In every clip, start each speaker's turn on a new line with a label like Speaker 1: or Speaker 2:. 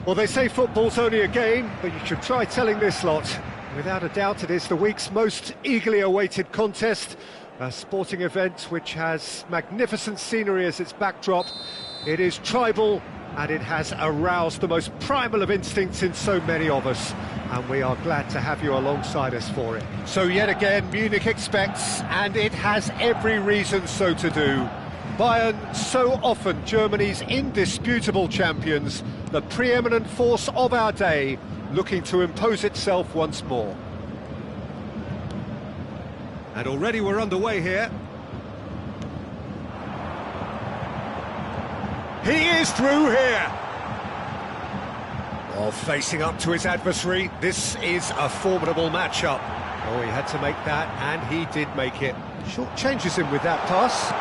Speaker 1: Well, they say football's only a game, but you should try telling this lot. Without a doubt, it is the week's most eagerly awaited contest, a sporting event which has magnificent scenery as its backdrop. It is tribal, and it has aroused the most primal of instincts in so many of us, and we are glad to have you alongside us for it. So yet again, Munich expects, and it has every reason so to do. Bayern, so often Germany's indisputable champions, the preeminent force of our day, looking to impose itself once more. And already we're underway here. He is through here. Oh, facing up to his adversary, this is a formidable matchup. Oh, he had to make that, and he did make it. Short changes him with that pass.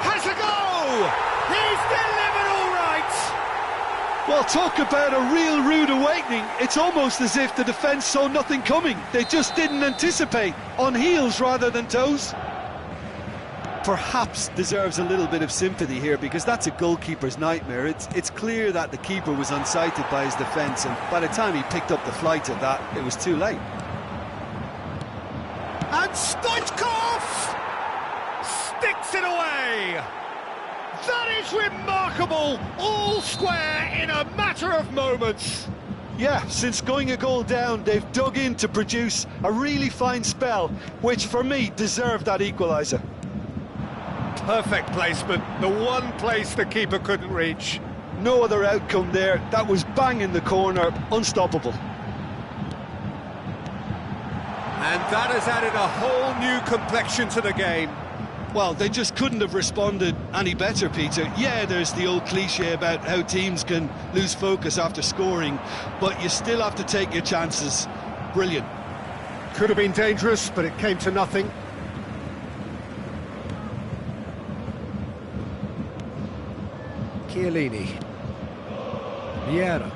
Speaker 1: Has a go! He's delivered all right!
Speaker 2: Well, talk about a real rude awakening. It's almost as if the defence saw nothing coming. They just didn't anticipate. On heels rather than toes. Perhaps deserves a little bit of sympathy here, because that's a goalkeeper's nightmare. It's clear that the keeper was unsighted by his defence, and by the time he picked up the flight of that, it was too late.
Speaker 1: And Stoichkov sticks it away! That is remarkable! All square in a matter of moments!
Speaker 2: Yeah, since going a goal down, they've dug in to produce a really fine spell, which for me deserved that equaliser.
Speaker 1: Perfect placement, the one place the keeper couldn't reach.
Speaker 2: No other outcome there. That was bang in the corner, unstoppable.
Speaker 1: And that has added a whole new complexion to the game.
Speaker 2: Well, they just couldn't have responded any better, Peter. Yeah, there's the old cliche about how teams can lose focus after scoring, but you still have to take your chances. Brilliant.
Speaker 1: Could have been dangerous, but it came to nothing. Chiellini. Vieira.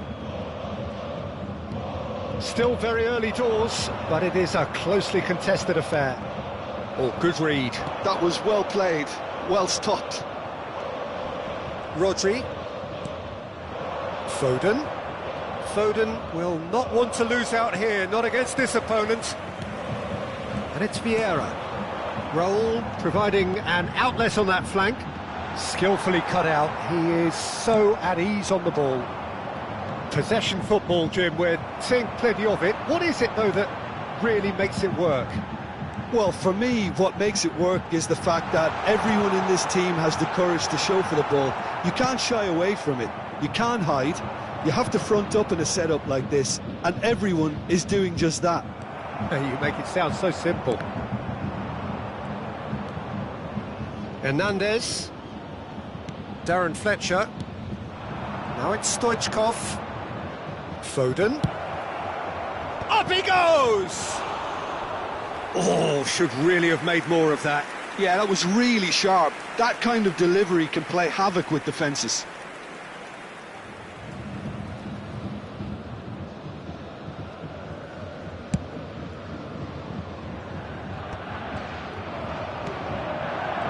Speaker 1: Still very early doors, but it is a closely contested affair. Oh, good read.
Speaker 2: That was well played, well stopped.
Speaker 1: Rodri. Foden. Foden will not want to lose out here, not against this opponent. And it's Vieira. Raul providing an outlet on that flank. Skillfully cut out. He is so at ease on the ball. Possession football, Jim, we're seeing plenty of it. What is it, though, that really makes it work?
Speaker 2: Well, for me, what makes it work is the fact that everyone in this team has the courage to show for the ball. You can't shy away from it. You can't hide. You have to front up in a setup like this, and everyone is doing just that.
Speaker 1: You make it sound so simple. Hernandez. Darren Fletcher. Now it's Stoichkov. Foden. Up he goes! Oh, should really have made more of that.
Speaker 2: Yeah, that was really sharp. That kind of delivery can play havoc with defences.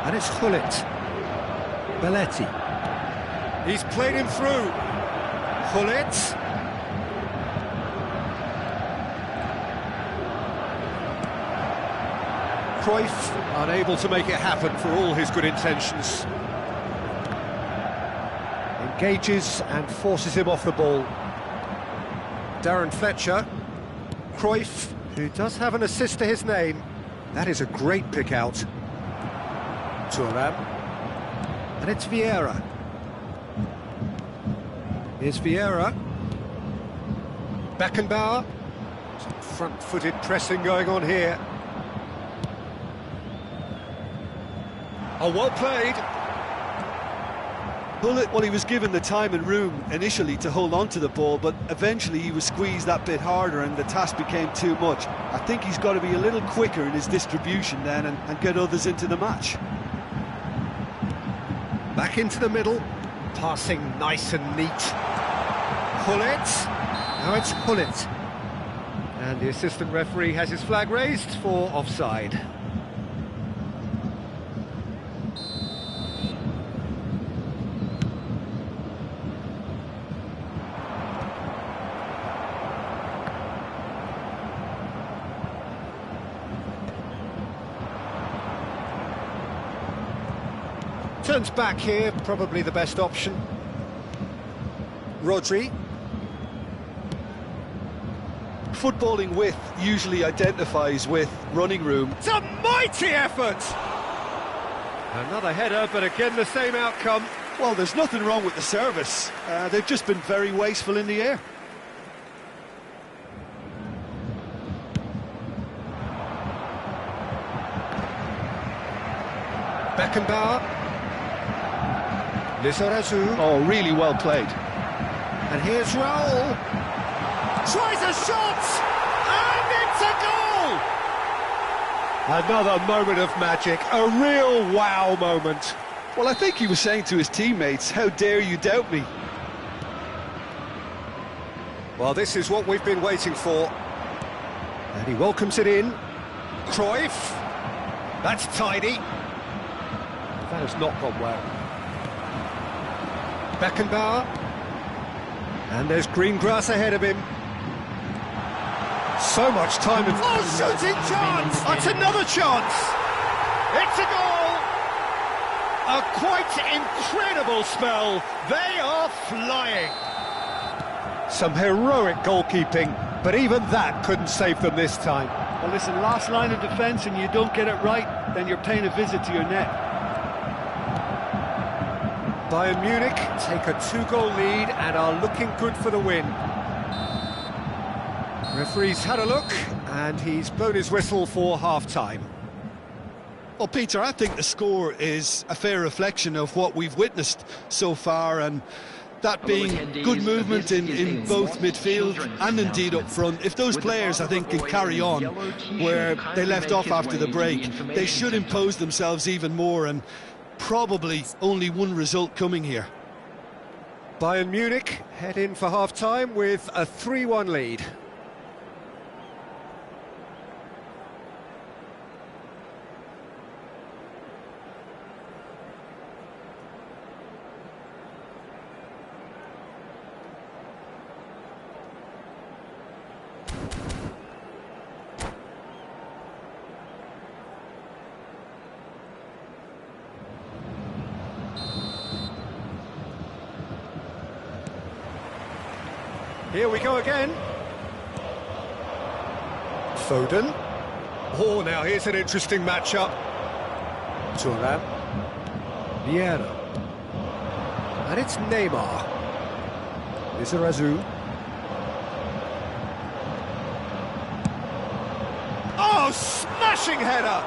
Speaker 1: And it's Gullit. Belletti. He's played him through. Gullit. Cruyff unable to make it happen for all his good intentions. Engages and forces him off the ball. Darren Fletcher. Cruyff, who does have an assist to his name. That is a great pick out. Thuram. And it's Vieira. Here's Vieira. Beckenbauer. Some front-footed pressing going on here. Oh, well played.
Speaker 2: Gullit, well, he was given the time and room initially to hold on to the ball, but eventually he was squeezed that bit harder and the task became too much. I think he's got to be a little quicker in his distribution then and get others into the match.
Speaker 1: Back into the middle, passing nice and neat. Gullit. Now it's Gullit. And the assistant referee has his flag raised for offside. Turns back here, probably the best option. Rodri.
Speaker 2: Footballing width usually identifies with running room.
Speaker 1: It's a mighty effort! Another header, but again the same outcome.
Speaker 2: Well, there's nothing wrong with the service. They've just been very wasteful in the air.
Speaker 1: Beckenbauer. Lizarazu.
Speaker 2: Oh, really well played.
Speaker 1: And here's Raul. Tries a shot! And it's a goal! Another moment of magic, a real wow moment.
Speaker 2: Well, I think he was saying to his teammates, how dare you doubt me?
Speaker 1: Well, this is what we've been waiting for. And he welcomes it in. Cruyff. That's tidy. That has not gone well. Beckenbauer. And there's green grass ahead of him. So much time. Oh, shooting chance! That's another chance! It's a goal! A quite incredible spell. They are flying. Some heroic goalkeeping, but even that couldn't save them this time.
Speaker 2: Well, listen, last line of defence and you don't get it right, then you're paying a visit to your net.
Speaker 1: Bayern Munich take a 2-goal lead and are looking good for the win. Referee's had a look and he's blown his whistle for half-time.
Speaker 2: Well, Peter, I think the score is a fair reflection of what we've witnessed so far, and that being good movement in both midfield and indeed up front. If those players, I think, can carry on where they left off after the break, they should impose themselves even more, and probably only one result coming here.
Speaker 1: Bayern Munich head in for half-time with a 3-1 lead. Here we go again. Foden. Oh, now here's an interesting matchup. Thuram. Vieira. And it's Neymar. Lizarazu. Oh, smashing header!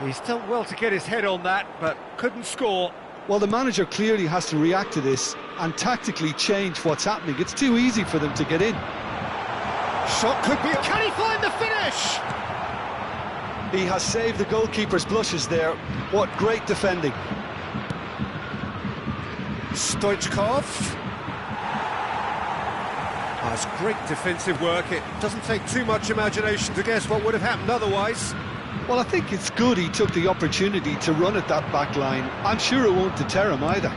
Speaker 1: He's done well to get his head on that, but couldn't score.
Speaker 2: Well, the manager clearly has to react to this and tactically change what's happening. It's too easy for them to get in.
Speaker 1: Shot could be... Can he find the finish?
Speaker 2: He has saved the goalkeeper's blushes there. What great defending.
Speaker 1: Stoichkov. That's great defensive work. It doesn't take too much imagination to guess what would have happened otherwise.
Speaker 2: Well, I think it's good he took the opportunity to run at that back line. I'm sure it won't deter him either.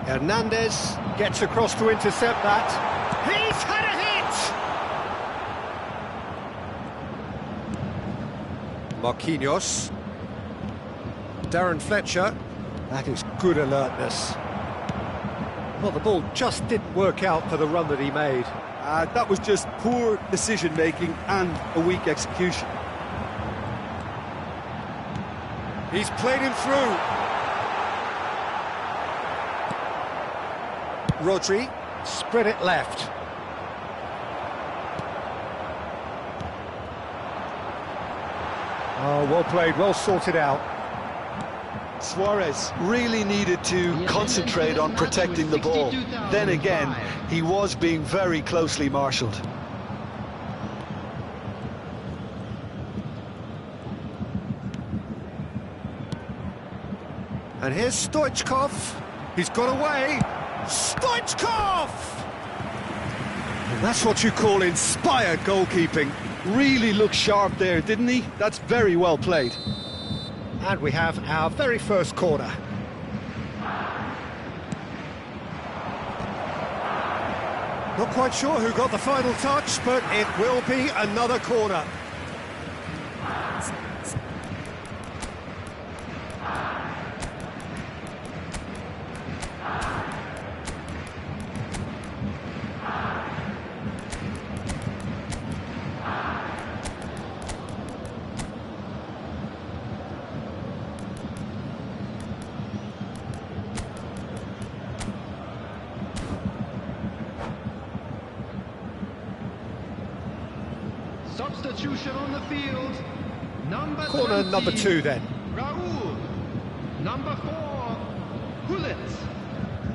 Speaker 1: Hernandez gets across to intercept that. He's had a hit! Marquinhos. Darren Fletcher. That is good alertness. Well, the ball just didn't work out for the run that he made.
Speaker 2: That was just poor decision-making and a weak execution.
Speaker 1: He's played him through. Rodri, spread it left. Oh, well played, well sorted out.
Speaker 2: Suarez really needed to concentrate on protecting the ball. Then again, he was being very closely marshalled.
Speaker 1: And here's Stoichkov. He's got away. Stoichkov! And that's what you call inspired goalkeeping.
Speaker 2: Really looked sharp there, didn't he? That's very well played.
Speaker 1: And we have our very first corner. Not quite sure who got the final touch, but it will be another corner.
Speaker 3: Substitution on the field. Number
Speaker 1: Corner
Speaker 3: 20,
Speaker 1: number 2 then.
Speaker 3: Raoul. Number 4, Gullit.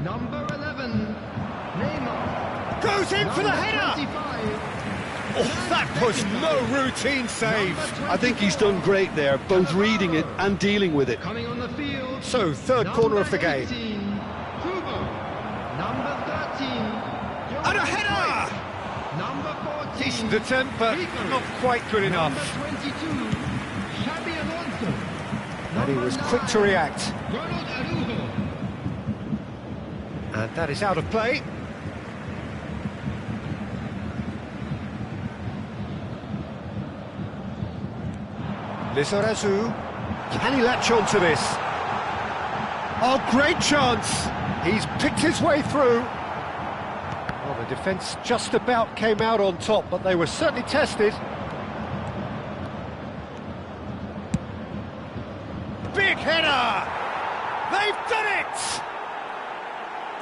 Speaker 3: Number 11, Neymar.
Speaker 1: Goes in for the
Speaker 3: Number
Speaker 1: header!
Speaker 3: 25,
Speaker 1: Oh, that was no routine save.
Speaker 2: I think he's done great there, both reading it and dealing with it.
Speaker 3: coming on the field.
Speaker 1: So, third corner of the game.
Speaker 3: 18, Kubo. Number 13,
Speaker 1: And a header!
Speaker 3: Number 14,
Speaker 1: Decent attempt, but
Speaker 3: Rico.
Speaker 1: not quite good enough.
Speaker 3: Number 22, Xabi Alonso.
Speaker 1: And he was quick to react.
Speaker 3: Ronald Araujo.
Speaker 1: And that is out of play. Lizarazu. Can he latch on to this? Oh, great chance! He's picked his way through. Well, the defence just about came out on top, but they were certainly tested. Big header! They've done it!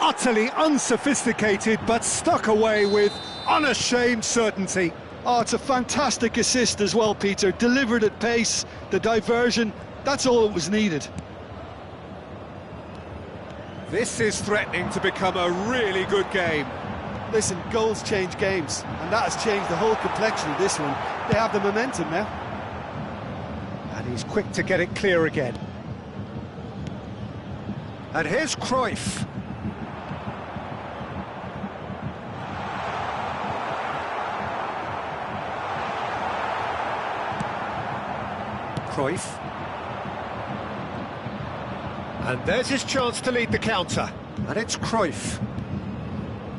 Speaker 1: Utterly unsophisticated, but stuck away with unashamed certainty.
Speaker 2: Oh, it's a fantastic assist as well, Peter. Delivered at pace, the diversion, that's all that was needed.
Speaker 1: This is threatening to become a really good game.
Speaker 2: Listen, goals change games, and that has changed the whole complexion of this one. They have the momentum now.
Speaker 1: And he's quick to get it clear again. And here's Cruyff. Cruyff. And there's his chance to lead the counter. And it's Cruyff.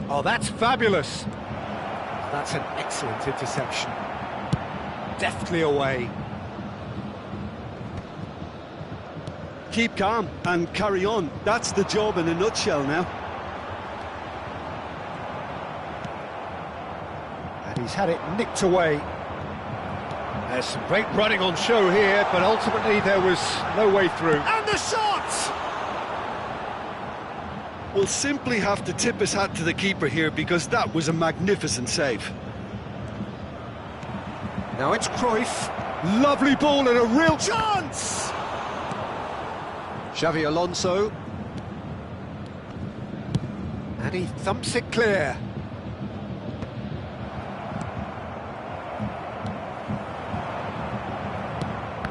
Speaker 1: Oh, that's fabulous. That's an excellent interception. Deftly away.
Speaker 2: Keep calm and carry on. That's the job in a nutshell now.
Speaker 1: And he's had it nicked away. There's some great running on show here, but ultimately there was no way through. And the shot!
Speaker 2: We'll simply have to tip his hat to the keeper here, because that was a magnificent save.
Speaker 1: Now it's Cruyff. Lovely ball and a real chance! Xavi Alonso. And he thumps it clear.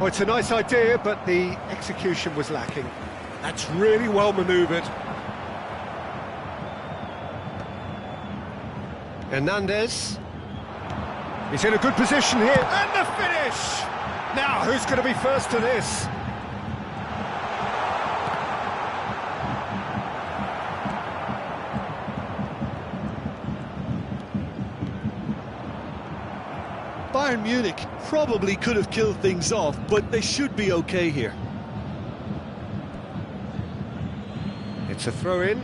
Speaker 1: Oh, it's a nice idea, but the execution was lacking. That's really well manoeuvred. Hernandez. He's in a good position here. And the finish! Now, who's going to be first to this?
Speaker 2: Bayern Munich probably could have killed things off, but they should be okay here.
Speaker 1: It's a throw-in.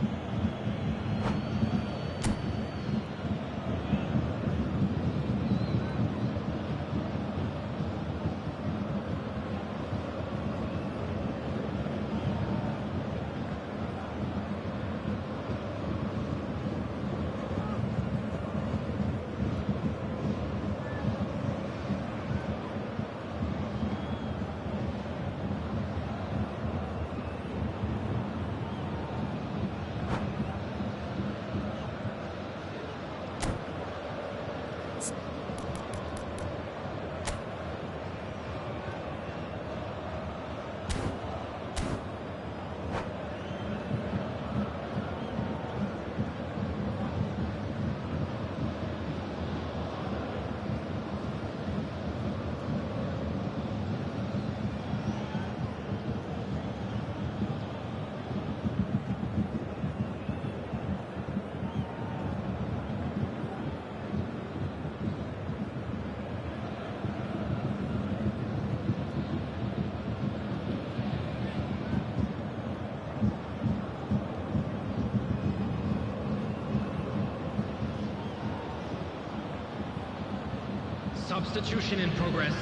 Speaker 3: Substitution in progress.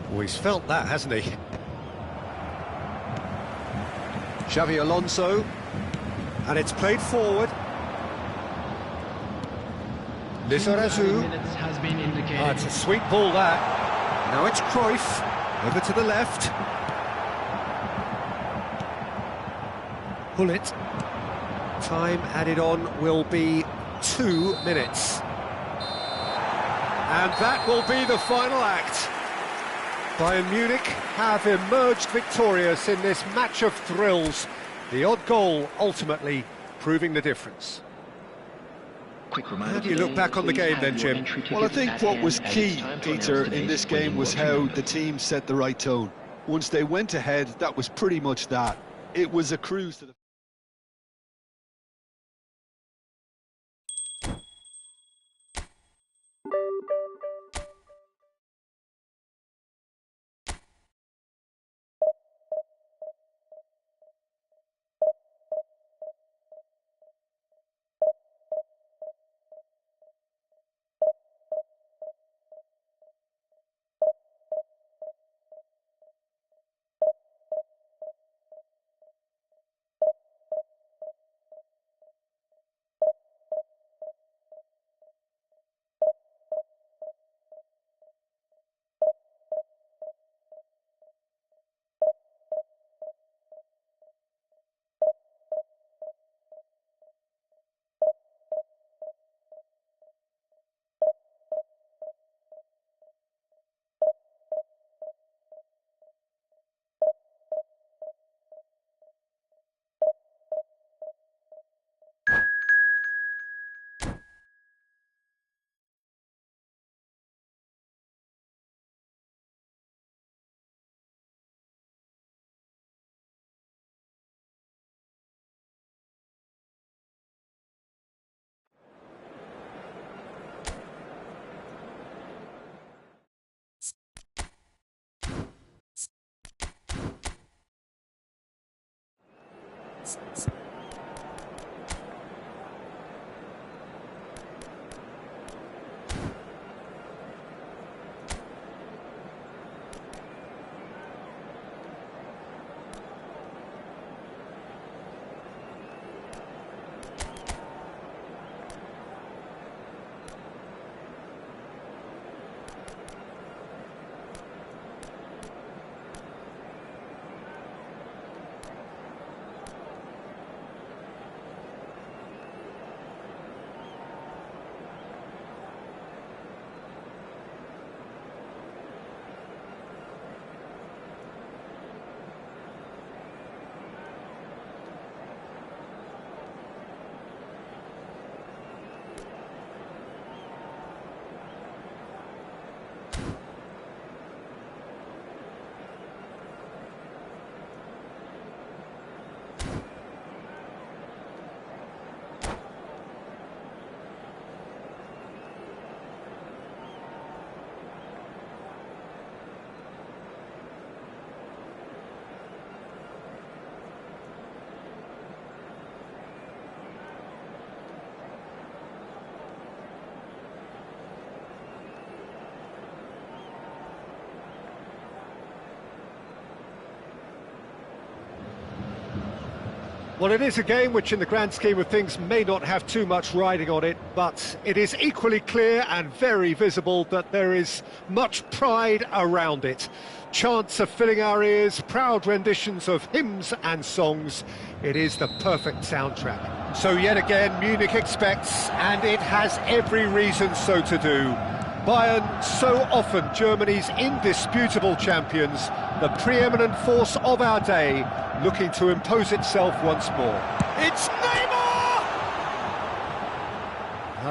Speaker 1: Well, he's felt that, hasn't he? Xavi Alonso, and it's played forward. Lizarazu.
Speaker 3: Minutes has been indicated.
Speaker 1: Oh, it's a sweet ball that. Now it's Cruyff, over to the left. Hullet. Time added on will be 2 minutes. And that will be the final act. Bayern Munich have emerged victorious in this match of thrills. The odd goal ultimately proving the difference. How do you look back on the game then, Jim?
Speaker 2: Well, I think what was key, Peter, in this game was how the team set the right tone. Once they went ahead, that was pretty much that. It was a cruise to the...
Speaker 1: Well, it is a game which in the grand scheme of things may not have too much riding on it, but it is equally clear and very visible that there is much pride around it. Chants are filling our ears, proud renditions of hymns and songs. It is the perfect soundtrack. So yet again, Munich expects, and it has every reason so to do. Bayern, so often Germany's indisputable champions, the preeminent force of our day, looking to impose itself once more. It's Neymar!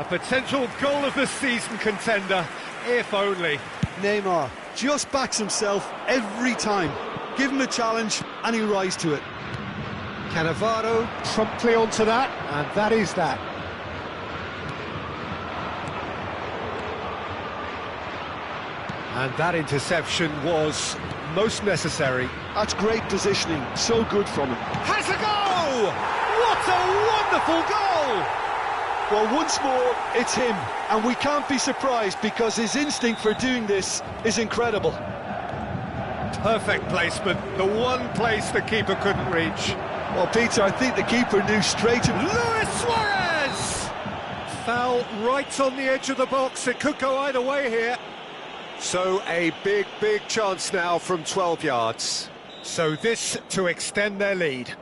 Speaker 1: A potential goal of the season contender, if only.
Speaker 2: Neymar just backs himself every time. Give him a challenge and he'll rise to it.
Speaker 1: Cannavaro promptly onto that, and that is that. And that interception was most necessary.
Speaker 2: That's great positioning, so good from him.
Speaker 1: Has a go! What a wonderful goal!
Speaker 2: Well, once more, it's him, and we can't be surprised because his instinct for doing this is incredible.
Speaker 1: Perfect placement, the one place the keeper couldn't reach.
Speaker 2: Well, Peter, I think the keeper knew straight away.
Speaker 1: Luis Suarez! Foul right on the edge of the box. It could go either way here. So a big chance now from 12 yards. So this to extend their lead.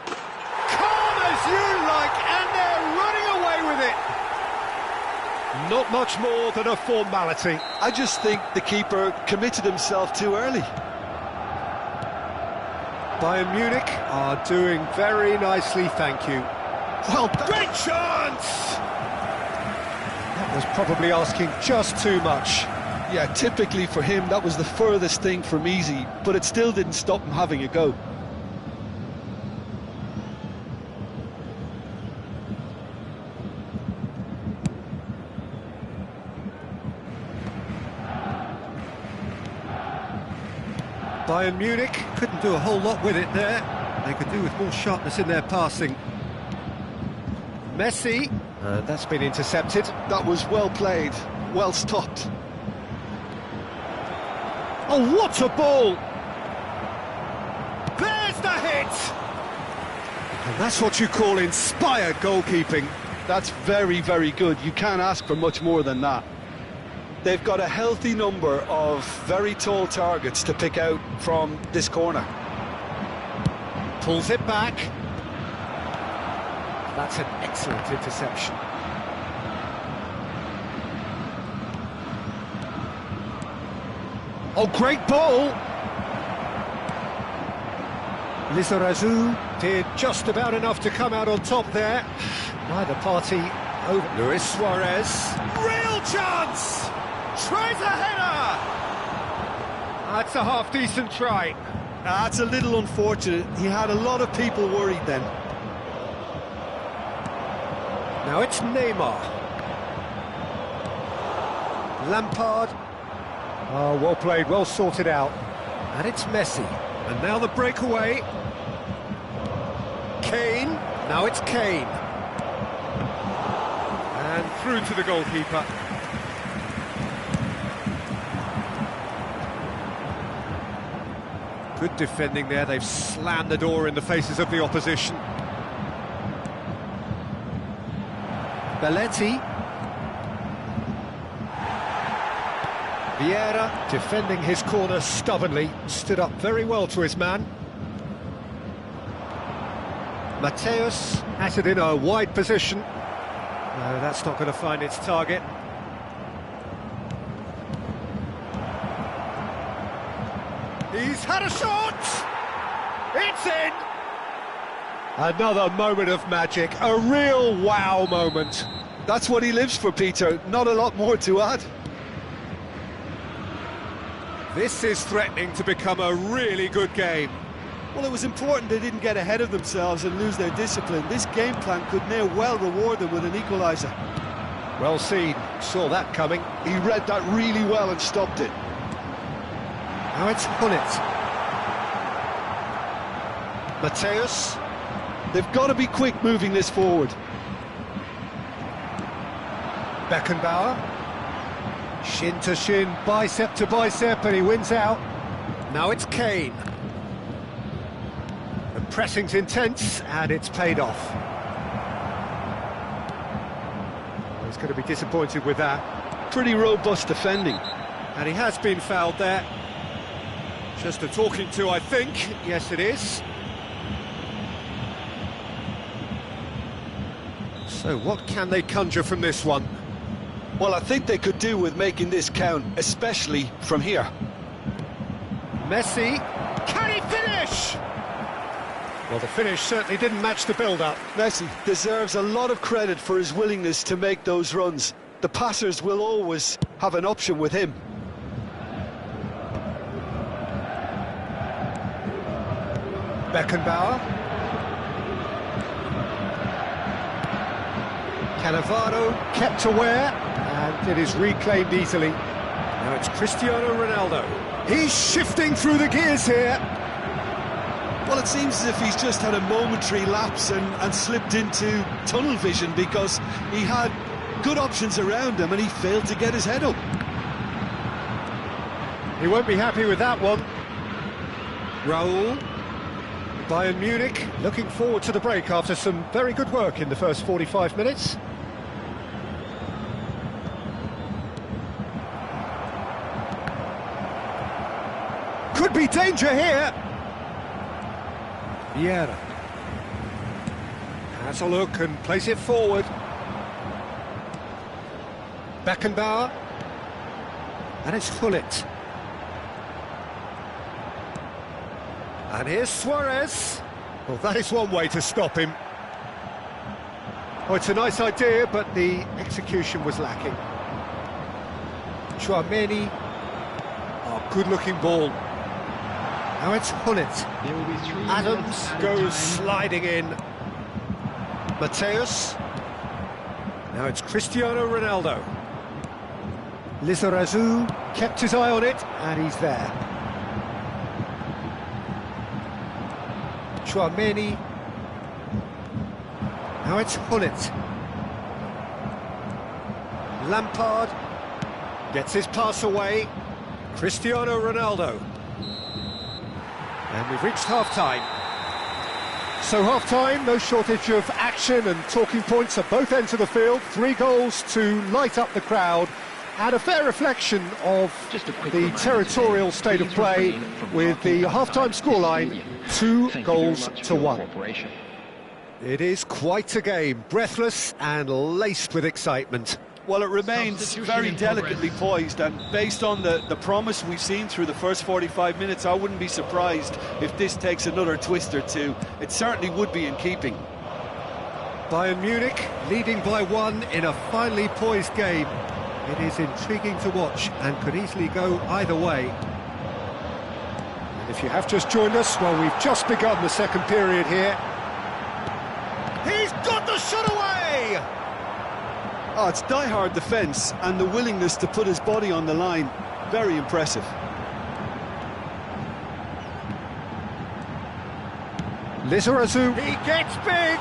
Speaker 1: Calm as you like, and they're running away with it. Not much more than a formality.
Speaker 2: I just think the keeper committed himself too early.
Speaker 1: Bayern Munich are doing very nicely, thank you. Well, great chance! That was probably asking just too much.
Speaker 2: Yeah, typically for him, that was the furthest thing from easy, but it still didn't stop him having a go.
Speaker 1: Bayern Munich couldn't do a whole lot with it there. They could do with more sharpness in their passing. Messi, that's been intercepted.
Speaker 2: That was well played, well stopped.
Speaker 1: Oh, what a ball! There's the hit! And that's what you call inspired goalkeeping.
Speaker 2: That's very good. You can't ask for much more than that. They've got a healthy number of very tall targets to pick out from this corner.
Speaker 1: Pulls it back. That's an excellent interception. Oh, great ball! Lizarazu did just about enough to come out on top there. Neither party over. Luis Suarez. Real chance! Tries a header! That's a half-decent try.
Speaker 2: That's a little unfortunate. He had a lot of people worried then.
Speaker 1: Now it's Neymar. Lampard. Oh, well played, well sorted out. And it's Messi. And now the breakaway. Kane. Now it's Kane. And through to the goalkeeper. Good defending there. They've slammed the door in the faces of the opposition. Belletti. Vieira defending his corner stubbornly, stood up very well to his man. Mateus has it in a wide position. No, that's not going to find its target. He's had a shot! It's in! Another moment of magic, a real wow moment.
Speaker 2: That's what he lives for, Peter. Not a lot more to add.
Speaker 1: This is threatening to become a really good game.
Speaker 2: Well, it was important they didn't get ahead of themselves and lose their discipline. This game plan could now well reward them with an equaliser.
Speaker 1: Well seen, saw that coming.
Speaker 2: He read that really well and stopped it.
Speaker 1: Now it's Hullet. Mateus.
Speaker 2: They've got to be quick moving this forward.
Speaker 1: Beckenbauer. Shin to shin, bicep to bicep, and he wins out. Now it's Kane. The pressing's intense, and it's paid off. He's going to be disappointed with that.
Speaker 2: Pretty robust defending.
Speaker 1: And he has been fouled there. Just a talking to, I think. Yes, it is. So what can they conjure from this one?
Speaker 2: Well, I think they could do with making this count, especially from here.
Speaker 1: Messi, can he finish? Well, the finish certainly didn't match the build-up.
Speaker 2: Messi deserves a lot of credit for his willingness to make those runs. The passers will always have an option with him.
Speaker 1: Beckenbauer. Cannavaro kept aware, and it is reclaimed easily. Now it's Cristiano Ronaldo. He's shifting through the gears here.
Speaker 2: Well, it seems as if he's just had a momentary lapse and slipped into tunnel vision, because he had good options around him and he failed to get his head up.
Speaker 1: He won't be happy with that one. Raul. Bayern Munich looking forward to the break after some very good work in the first 45 minutes. Could be danger here. Vieira has a look and plays it forward. Beckenbauer. And it's Gullit. And here's Suarez. Well, that is one way to stop him. Oh, it's a nice idea, but the execution was lacking. Tchouaméni. Oh, good-looking ball. Now it's Gullit.
Speaker 3: There will be 3
Speaker 1: Adams
Speaker 3: minutes added
Speaker 1: goes
Speaker 3: time.
Speaker 1: sliding in. Mateus. Now it's Cristiano Ronaldo. Lizarazu kept his eye on it, and he's there. Tchouaméni. Now it's Gullit. Lampard gets his pass away. Cristiano Ronaldo. And we've reached half-time. So half-time, no shortage of action and talking points at both ends of the field. 3 goals to light up the crowd. And a fair reflection of the territorial state of play with the half-time scoreline, 2-1. It is quite a game, breathless and laced with excitement.
Speaker 2: Well, it remains
Speaker 3: Substitution
Speaker 2: very
Speaker 3: in
Speaker 2: delicately
Speaker 3: progress.
Speaker 2: poised, and based on the promise we've seen through the first 45 minutes, I wouldn't be surprised if this takes another twist or two. It certainly would be in keeping.
Speaker 1: Bayern Munich leading by 1 in a finely poised game. It is intriguing to watch and could easily go either way. And if you have just joined us, well, we've just begun the second period here. He's got the shot away!
Speaker 2: Oh, it's die-hard defence and the willingness to put his body on the line. Very impressive.
Speaker 1: Lizarazu, he gets big!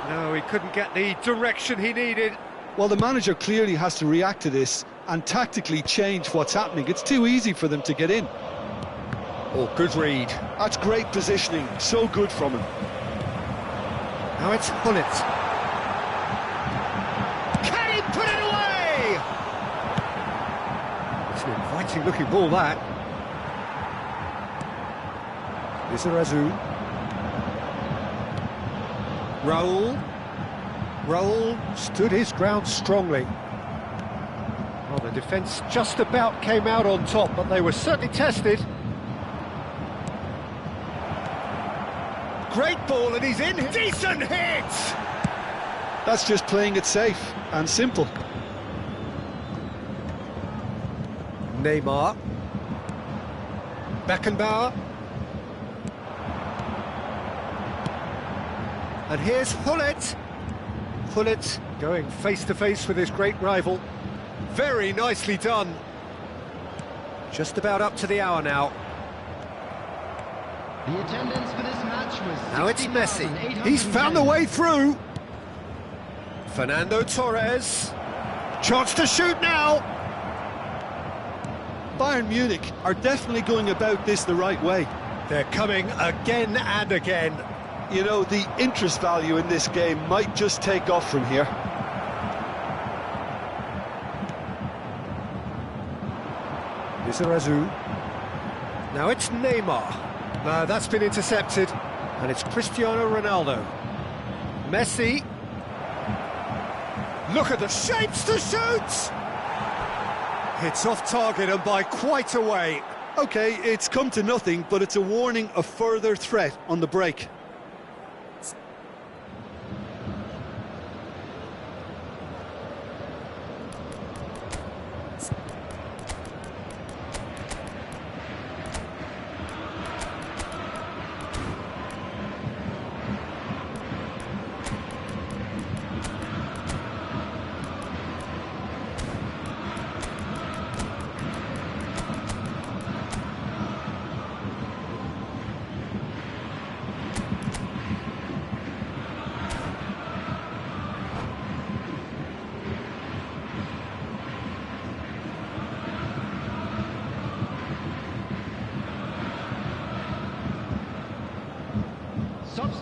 Speaker 1: No, he couldn't get the direction he needed.
Speaker 2: Well, the manager clearly has to react to this and tactically change what's happening. It's too easy for them to get in.
Speaker 1: Oh, good read.
Speaker 2: That's great positioning, so good from him.
Speaker 1: Now it's Gullit. Can he put it away? It's an inviting looking ball, that. Lizarazu. Raul stood his ground strongly. Well, the defence just about came out on top, but they were certainly tested. Great ball, and he's in. Decent hit!
Speaker 2: That's just playing it safe and simple.
Speaker 1: Neymar. Beckenbauer. And here's Gullit. Gullit going face-to-face with his great rival. Very nicely done. Just about up to the hour now.
Speaker 3: The attendance for this match was
Speaker 1: Now it's Messi. He's found the way through. Fernando Torres. Chance to shoot now.
Speaker 2: Bayern Munich are definitely going about this the right way.
Speaker 1: They're coming again and again.
Speaker 2: You know, the interest value in this game might just take off from here.
Speaker 1: Lizarazu. Now it's Neymar. No, that's been intercepted. And it's Cristiano Ronaldo. Messi. Look at the shapes to shoot! It's off target and by quite a way.
Speaker 2: OK, it's come to nothing, but it's a warning of further threat on the break.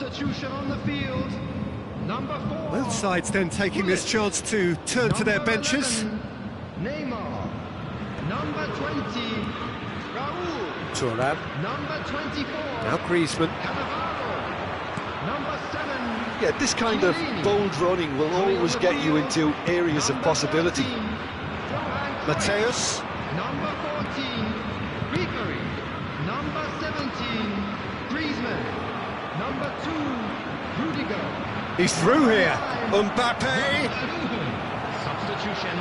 Speaker 3: Substitution on the field. Number 4.
Speaker 1: Both sides then taking this chance to turn to their
Speaker 3: Number
Speaker 1: benches.
Speaker 3: 11, Neymar. Number 20, Raul.
Speaker 1: Thuram.
Speaker 3: Number 24,
Speaker 1: Now Griezmann.
Speaker 3: Cannavaro. Number 7,
Speaker 2: Yeah, this kind of bold running will always get you into areas of possibility.
Speaker 1: Mateus.
Speaker 3: Number 14, Ribery. Number 17, Griezmann. Number 2, Rudiger.
Speaker 1: He's through here. Mbappe.
Speaker 3: Substitution.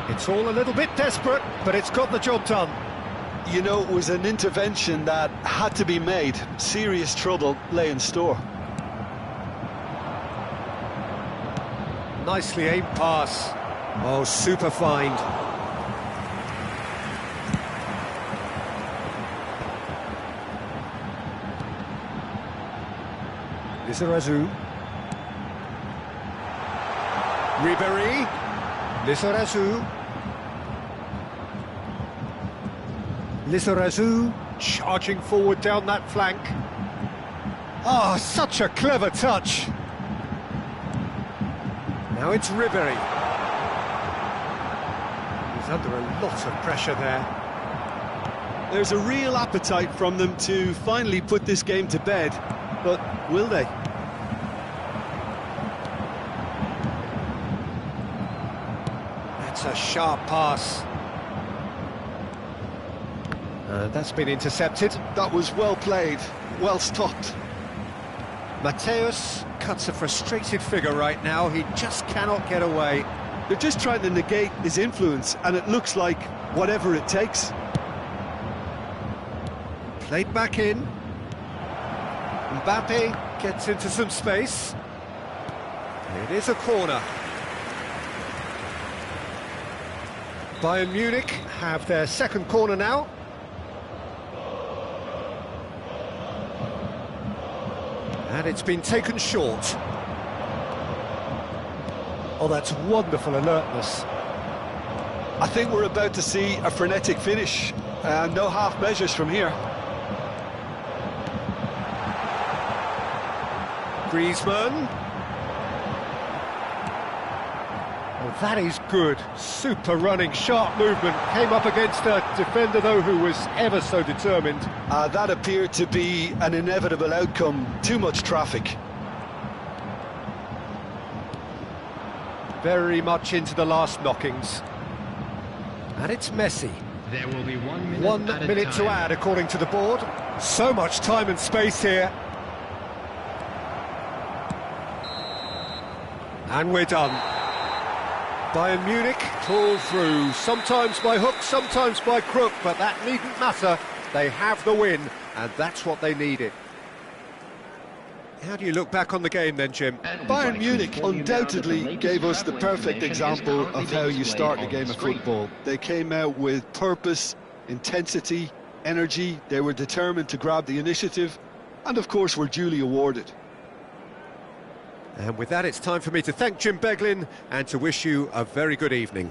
Speaker 1: It's all a little bit desperate, but it's got the job done.
Speaker 2: You know, it was an intervention that had to be made. Serious trouble lay in store.
Speaker 1: Nicely aimed pass. Oh, super find. Lizarazu. Ribery. Lizarazu. Lizarazu charging forward down that flank. Ah, such a clever touch. Now it's Ribery. He's under a lot of pressure there.
Speaker 2: There's a real appetite from them to finally put this game to bed, but will they?
Speaker 1: That's a sharp pass. That's been intercepted.
Speaker 2: That was well played, well stopped.
Speaker 1: Mateus cuts a frustrated figure right now. He just cannot get away.
Speaker 2: They're just trying to negate his influence, and it looks like whatever it takes.
Speaker 1: Played back in. Mbappe gets into some space. It is a corner. Bayern Munich have their second corner now. And it's been taken short. Oh, that's wonderful alertness.
Speaker 2: I think we're about to see a frenetic finish. No half measures from here.
Speaker 1: Griezmann. Oh, that is good. Super running, sharp movement. Came up against a defender, though, who was ever so determined.
Speaker 2: That appeared to be an inevitable outcome. Too much traffic.
Speaker 1: Very much into the last knockings. And it's Messi.
Speaker 3: There will be 1 minute.
Speaker 1: 1 minute to add, according to the board. So much time and space here. And we're done. Bayern Munich pull through, sometimes by hook, sometimes by crook, but that needn't matter. They have the win, and that's what they needed. How do you look back on the game then, Jim?
Speaker 2: Bayern Munich undoubtedly gave us the perfect example of how you start a game of football. They came out with purpose, intensity, energy. They were determined to grab the initiative, and of course were duly awarded.
Speaker 1: And with that, it's time for me to thank Jim Beglin and to wish you a very good evening.